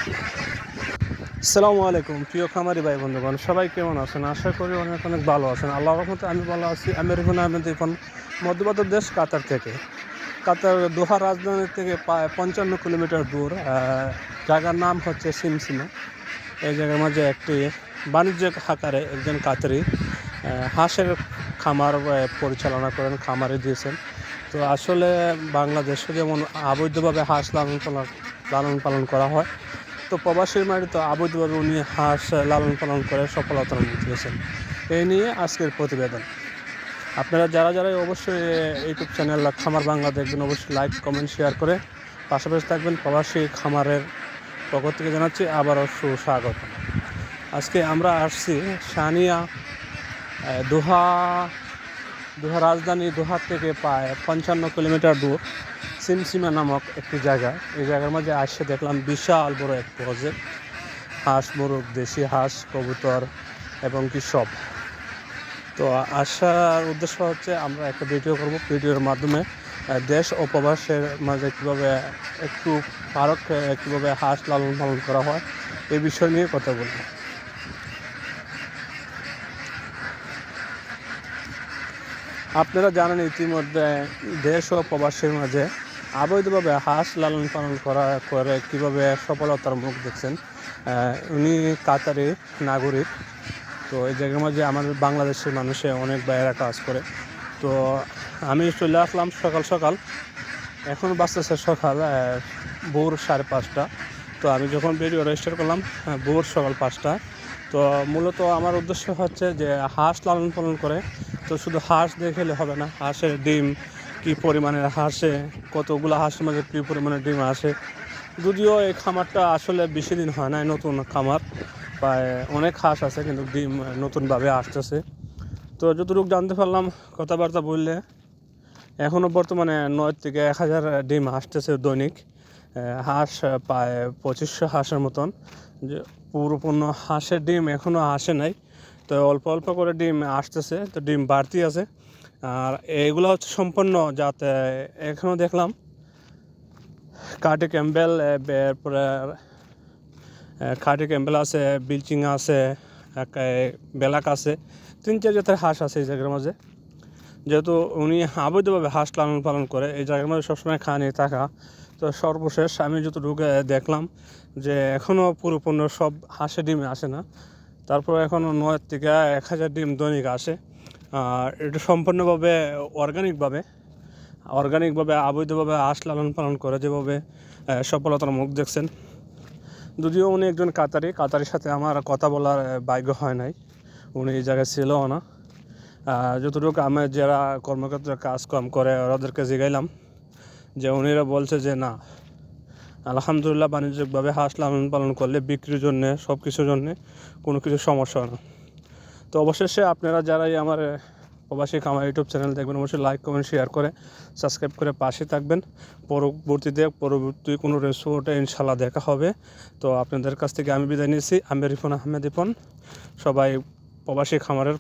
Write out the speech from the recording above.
আসসালামু আলাইকুম প্রিয় খামারি ভাই বন্ধুগণ, সবাই কেমন আছেন? আশা করি অনেক অনেক ভালো আছেন। আল্লাহর রহমতে আমি ভালো আছি। আমি রিফান আহমেদ ইরফান, মধ্যপ্রাচ্য দেশ কাতার থেকে। কাতার দোহা রাজধানী থেকে প্রায় 55 কিলোমিটার দূর। জায়গার নাম হচ্ছে সিমসিমা। এই জায়গার মাঝে একটি বাণিজ্যিক আকারে একজন কাতারি হাঁসের খামার পরিচালনা করেন, খামারে দিয়েছেন। তো আসলে বাংলাদেশে যেমন অবৈধভাবে হাঁস লালন পালন করা হয়, তো প্রবাসীর মাটিতে অবৈধভাবে উনি হাঁস লালন পালন করে সফলতা দিয়েছেন। এই নিয়ে আজকের প্রতিবেদন। আপনারা যারা যারা অবশ্যই ইউটিউব চ্যানেল খামার বাংলা দেখবেন, অবশ্যই লাইক কমেন্ট শেয়ার করে পাশাপাশি থাকবেন। প্রবাসী খামারের পক্ষ থেকে জানাচ্ছি আবারও সুস্বাগত। আজকে আমরা আসছি সানিয়া দোহা রাজধানী দোহা থেকে প্রায় 55 কিলোমিটার দূর সিমসিমা নামক একটি জায়গা। এই জায়গার মাঝে আসে দেখলাম বিশাল বড় এক প্রজেক্ট, হাঁস মোরগ, দেশি হাঁস, কবুতর এবং কি সব। তো আসার উদ্দেশ্য হচ্ছে আমরা একটা ভিডিও করব। ভিডিওর মাধ্যমে দেশ ও প্রবাসের মাঝে কীভাবে একটু ফারাক, কীভাবে হাঁস লালন পালন করা হয় এই বিষয় নিয়ে কথা বলব। আপনারা জানেন ইতিমধ্যে দেশ ও প্রবাসের মাঝে অবৈধভাবে হাঁস লালন পালন করে কীভাবে সফলতার মুখ দেখছেন। উনি কাতারি নাগরিক। তো এই জায়গার মাঝে আমাদের বাংলাদেশের মানুষে অনেক বাইরে কাজ করে। তো আমি চলে আসলাম সকাল সকাল, এখন বাজতেছে সকাল ভোর 5:30। তো আমি যখন ভিডিও রেজিস্টার করলাম ভোর সকাল 5টা। তো মূলত আমার উদ্দেশ্য হচ্ছে যে হাঁস লালন পালন করে, তো শুধু হাঁস দেখলে হবে না, হাঁসের ডিম কী পরিমাণের হাঁসে, কতগুলো হাঁসের মাঝে কী পরিমাণের ডিম আসে। যদিও এই খামারটা আসলে বেশি দিন হয় না, নতুন খামার, প্রায় অনেক হাঁস আছে কিন্তু ডিম নতুনভাবে আসতেছে। তো যতটুকু জানতে পারলাম কথাবার্তা বললে এখনও বর্তমানে 9 থেকে 1000 ডিম আসতেছে দৈনিক। হাঁস প্রায় 2500 হাঁসের মতন। যে পুরোপূর্ণ হাঁসের ডিম এখনও আসে নাই, তো অল্প অল্প করে ডিম আসতেছে, তো ডিম বাড়তি আছে। আর এগুলো হচ্ছে সম্পূর্ণ যাতে এখনও দেখলাম কাটি ক্যাম্বেল, এরপরে কাটি ক্যাম্বেল আছে, বিলচিং আছে, বেলাক আছে, 3-4 জাতের হাঁস আছে এই জায়গার মাঝে। যেহেতু উনি অবৈধভাবে হাঁস লালন পালন করে, এই জায়গার মধ্যে সবসময় খানি থাকা। তো সর্বশেষ আমি যতটুকু দেখলাম যে এখনও পুরোপূর্ণ সব হাঁসের ডিমে আসে না, তারপর এখনও 9 থেকে 1000 ডিম দৈনিক আসে। আর এটা সম্পূর্ণভাবে অর্গানিকভাবে অবৈধভাবে হাঁস লালন পালন করে যেভাবে সফলতার মুখ দেখছেন। যদিও উনি একজন কাতারির সাথে আমার কথা বলার ভাগ্য হয় নাই, উনি এই জায়গায় ছিলও না। যতটুকু আমার যারা কর্মক্ষেত্রে কাজকাম করে ওদেরকে জিগাইলাম, যে উনিরা বলছে যে না, আলহামদুলিল্লাহ বাণিজ্যিকভাবে হাঁস লালন পালন করলে বিক্রির জন্যে সব কিছুর জন্যে কোনো কিছু সমস্যা হয় না। তো অবশেষে আপনারা যারাই আমার প্রবাসী খামার ইউটিউব চ্যানেল দেখবেন, অবশ্যই লাইক কমেন্ট শেয়ার করে সাবস্ক্রাইব করে পাশে থাকবেন। পরবর্তী কোনো রেসিপিতে ইনশাল্লাহ দেখা হবে। তো আপনাদের কাছ থেকে আমি বিদায় নিয়েছি। আমি রিফান আহমেদ ইরফান। সবাই প্রবাসী খামারের